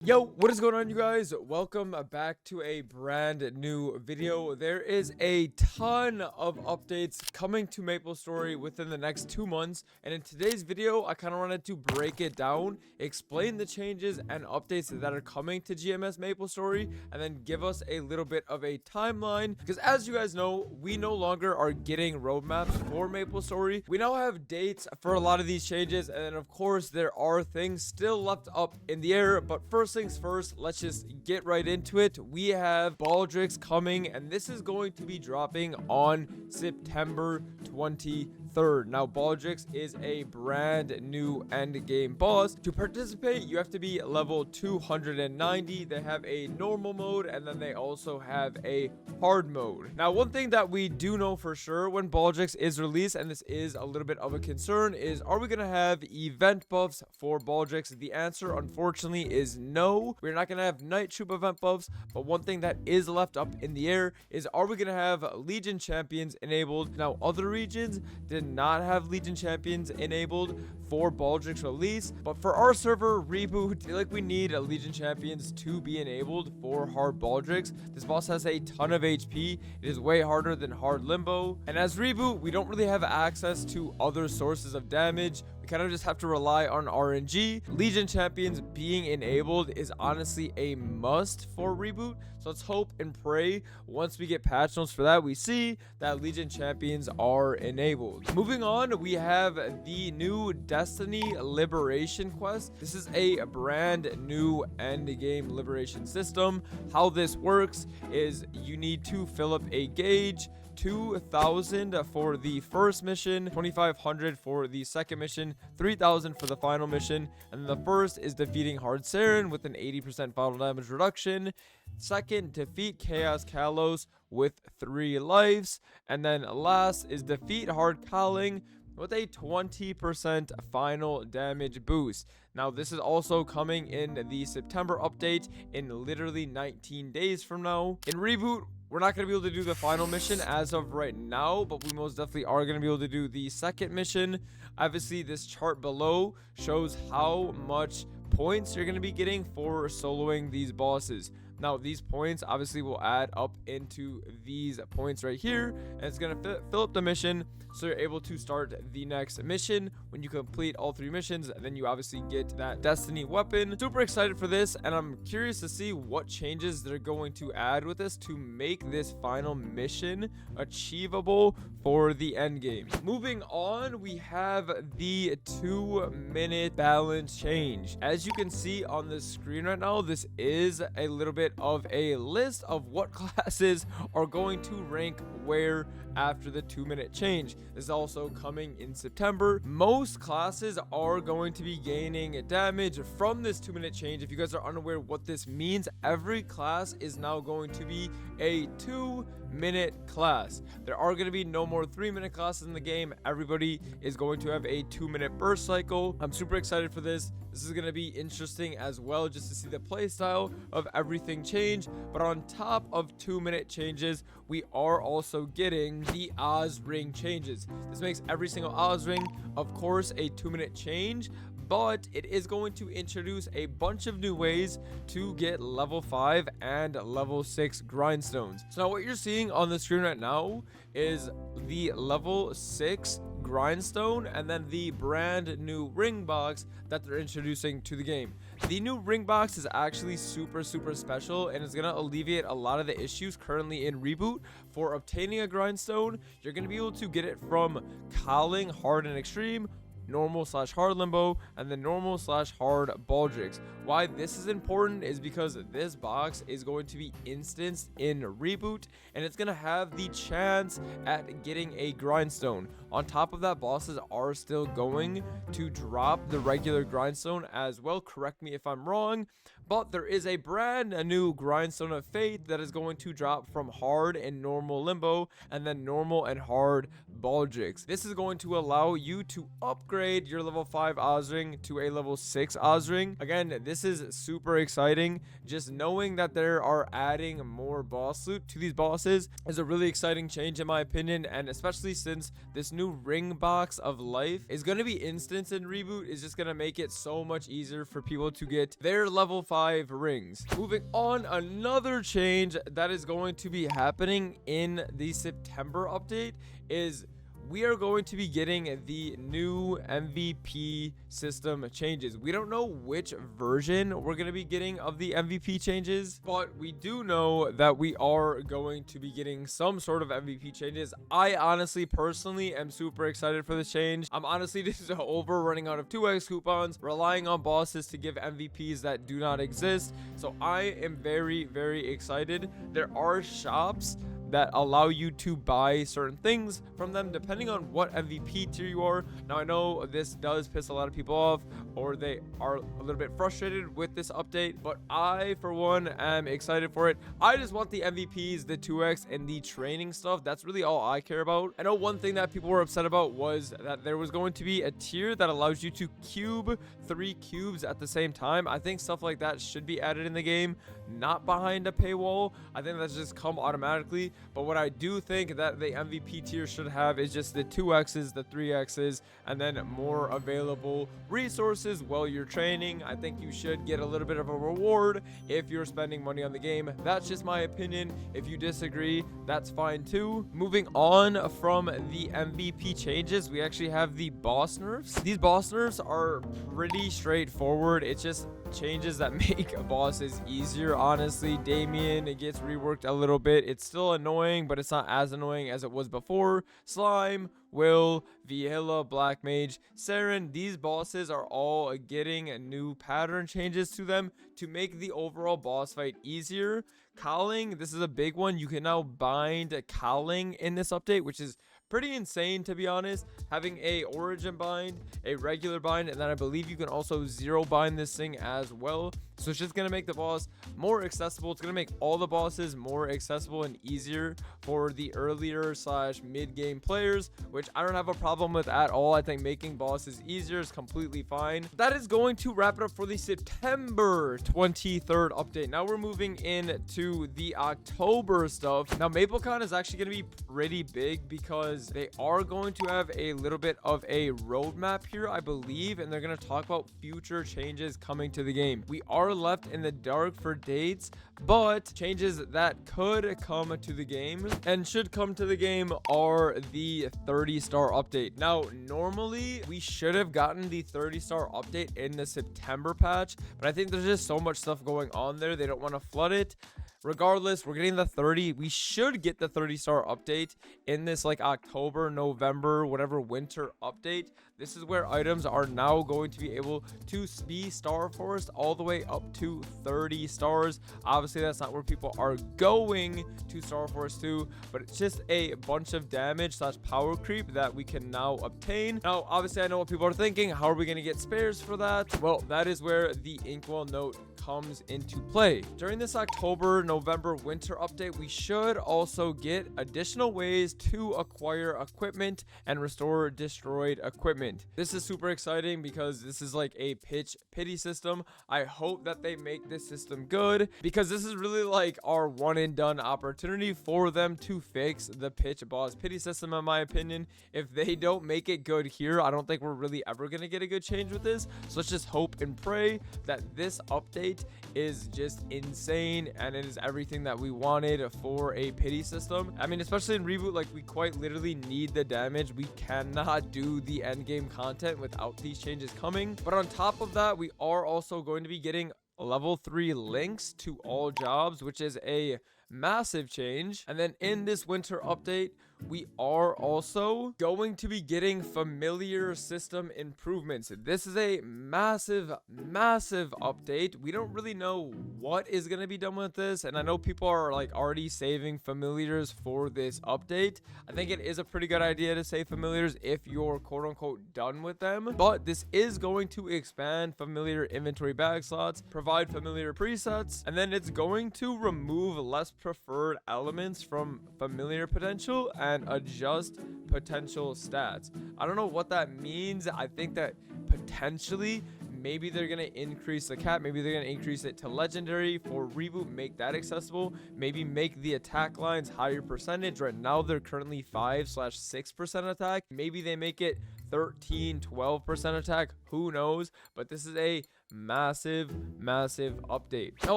Yo, what is going on, you guys? Welcome back to a brand new video. There is a ton of updates coming to Maplestory within the next 2 months, and in today's video I kind of wanted to break it down, explain the changes and updates that are coming to GMS Maplestory, and then give us a little bit of a timeline, because as you guys know, we no longer are getting roadmaps for Maplestory. We now have dates for a lot of these changes, and then of course there are things still left up in the air. But first things first, let's just get right into it. We have Baldrix coming, and this is going to be dropping on September 23rd. Now, Baldrix is a brand new end game boss. To participate, you have to be level 290. They have a normal mode, and then they also have a hard mode. Now, one thing that we do know for sure when Baldrix is released, and this is a little bit of a concern, is are we going to have event buffs for Baldrix? The answer, unfortunately, is no. We're not going to have night troop event buffs, but one thing that is left up in the air is, are we going to have Legion champions enabled? Now, other regions did not have Legion champions enabled for Baldrix release, but for our server reboot, I feel like we need Legion champions to be enabled for hard Baldrix. This boss has a ton of HP. It is way harder than hard limbo, and as reboot, we don't really have access to other sources of damage. We kind of just have to rely on RNG. Legion champions being enabled is honestly a must for reboot, so let's hope and pray once we get patch notes for that, we see that Legion champions are enabled. Moving on, we have the new Destiny Liberation quest. This is a brand new end game liberation system. How this works is you need to fill up a gauge, 2,000 for the first mission, 2,500 for the second mission, 3,000 for the final mission, and the first is defeating Hard Saren with an 80% final damage reduction. Second, defeat Chaos Kalos with 3 lives, and then last is defeat Hard Calling with a 20% final damage boost. Now, this is also coming in the September update in literally 19 days from now. In reboot, we're not going to be able to do the final mission as of right now, but we most definitely are going to be able to do the second mission. Obviously, this chart below shows how much points you're going to be getting for soloing these bosses. Now, these points obviously will add up into these points right here, and it's going to fill up the mission, so you're able to start the next mission. When you complete all 3 missions, then you obviously get that Destiny weapon. Super excited for this, and I'm curious to see what changes they're going to add with this to make this final mission achievable for the end game. Moving on, we have the 2-minute balance change. As you can see on the screen right now, this is a little bit of a list of what classes are going to rank where after the 2-minute change. This is also coming in September. Most classes are going to be gaining damage from this 2-minute change. If you guys are unaware what this means, every class is now going to be a 2-minute class. There are going to be no more 3-minute classes in the game. Everybody is going to have a 2-minute burst cycle. I'm super excited for this. This is going to be interesting as well, just to see the playstyle of everything change. But on top of 2-minute changes, we are also getting the Oz ring changes. This makes every single Oz ring, of course, a 2-minute change, but it is going to introduce a bunch of new ways to get level 5 and level 6 grindstones. So now what you're seeing on the screen right now is the level 6 grindstone, and then the brand new ring box that they're introducing to the game. The new ring box is actually super special, and it's gonna alleviate a lot of the issues currently in reboot. For obtaining a grindstone, you're gonna be able to get it from calling hard and extreme, normal/hard limbo, and the normal/hard Baldrix. Why this is important is because this box is going to be instanced in reboot, and it's going to have the chance at getting a grindstone. On top of that, bosses are still going to drop the regular grindstone as well. Correct me if I'm wrong, but there is a brand new grindstone of fate that is going to drop from hard and normal limbo, and then normal and hard Baldrix. This is going to allow you to upgrade your level 5 Ozring to a level 6 Ozring. Again, this is super exciting. Just knowing that there are adding more boss loot to these bosses is a really exciting change in my opinion, and especially since this new new ring box of life is going to be instant in reboot. Is just going to make it so much easier for people to get their level 5 rings. Moving on, another change that is going to be happening in the September update is we are going to be getting the new MVP system changes. We don't know which version we're going to be getting of the MVP changes, but we do know that we are going to be getting some sort of MVP changes. I honestly, personally, am super excited for this change. I'm honestly just over running out of 2x coupons, relying on bosses to give MVPs that do not exist. So I am very, very excited. There are shops that allow you to buy certain things from them depending on what MVP tier you are. Now, I know this does piss a lot of people off, or they are a little bit frustrated with this update, but I, for one, am excited for it. I just want the MVPs, the 2x, and the training stuff. That's really all I care about. I know one thing that people were upset about was that there was going to be a tier that allows you to cube 3 cubes at the same time. I think stuff like that should be added in the game, not behind a paywall. I think that's just come automatically. But what I do think that the MVP tier should have is just the 2x's, the 3x's, and then more available resources while you're training. I think you should get a little bit of a reward if you're spending money on the game. That's just my opinion. If you disagree, that's fine too. Moving on from the MVP changes, we actually have the boss nerfs. These boss nerfs are pretty straightforward. It's just changes that make bosses easier. Honestly, Damien, it gets reworked a little bit. It's still annoying, but it's not as annoying as it was before. Slime, Will, Vihila, Black Mage, Saren, these bosses are all getting new pattern changes to them to make the overall boss fight easier. Cowling, this is a big one. You can now bind cowling in this update, which is pretty insane, to be honest. Having a origin bind, a regular bind, and then I believe you can also 0 bind this thing as well. So it's just going to make the boss more accessible. It's going to make all the bosses more accessible and easier for the earlier / mid-game players, which I don't have a problem with at all. I think making bosses easier is completely fine. That is going to wrap it up for the September 23rd update. Now we're moving into the October stuff. Now MapleCon is actually going to be pretty big because they are going to have a little bit of a roadmap here, I believe, and they're going to talk about future changes coming to the game. We are left in the dark for dates, but changes that could come to the game and should come to the game are the 30-star update. Now, normally we should have gotten the 30-star update in the September patch, but I think there's just so much stuff going on there. They don't want to flood it. Regardless, we're getting the 30. We should get the 30-star update in this like October, November, whatever winter update. This is where items are now going to be able to be Star Forest all the way up to 30 stars. Obviously, that's not where people are going to Star Forest to, but it's just a bunch of damage / power creep that we can now obtain. Now, obviously, I know what people are thinking. How are we going to get spares for that? Well, that is where the Inkwell note comes into play. During this October, November winter update, we should also get additional ways to acquire equipment and restore destroyed equipment. This is super exciting because this is like a pitch pity system. I hope that they make this system good because this is really like our one and done opportunity for them to fix the pitch boss pity system, in my opinion. If they don't make it good here, I don't think we're really ever going to get a good change with this. So let's just hope and pray that this update is just insane and it is everything that we wanted for a pity system. I mean, especially in reboot, like we quite literally need the damage. We cannot do the end game content without these changes coming. But on top of that, we are also going to be getting level 3 links to all jobs, which is a massive change. And then in this winter update, we are also going to be getting familiar system improvements. This is a massive update. We don't really know what is going to be done with this, and I know people are like already saving familiars for this update. I think it is a pretty good idea to save familiars if you're quote unquote done with them, but this is going to expand familiar inventory bag slots, provide familiar presets, and then it's going to remove less preferred elements from familiar potential and adjust potential stats. I don't know what that means. I think that potentially and maybe they're gonna increase the cap, maybe they're gonna increase it to legendary for reboot, make that accessible, maybe make the attack lines higher percentage. Right now they're currently 5/6% attack, maybe they make it 13-12% attack, who knows, but this is a massive update. Now,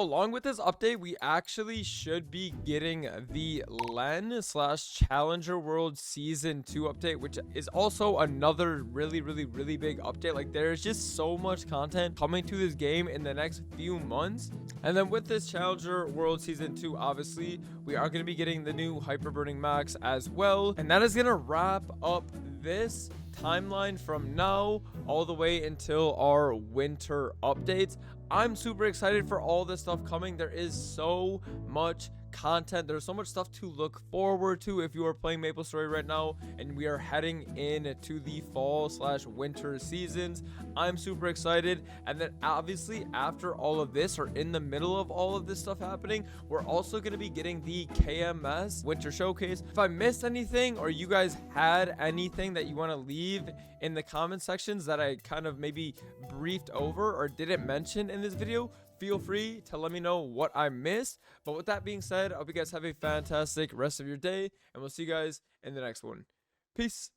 along with this update, we actually should be getting the Len / Challenger World Season 2 update, which is also another really big update. Like, there's just so much content coming to this game in the next few months. And then with this Challenger World Season 2, obviously we are going to be getting the new Hyper Burning Max as well, and that is going to wrap up this timeline from now all the way until our winter updates. I'm super excited for all this stuff coming. There is so much content, there's so much stuff to look forward to if you are playing Maplestory right now and we are heading into the fall / winter seasons. I'm super excited. And then obviously after all of this, or in the middle of all of this stuff happening, we're also going to be getting the KMS winter showcase. If I missed anything, or you guys had anything that you want to leave in the comment sections that I kind of maybe briefed over or didn't mention in this video, feel free to let me know what I missed. But with that being said, I hope you guys have a fantastic rest of your day, and we'll see you guys in the next one. Peace.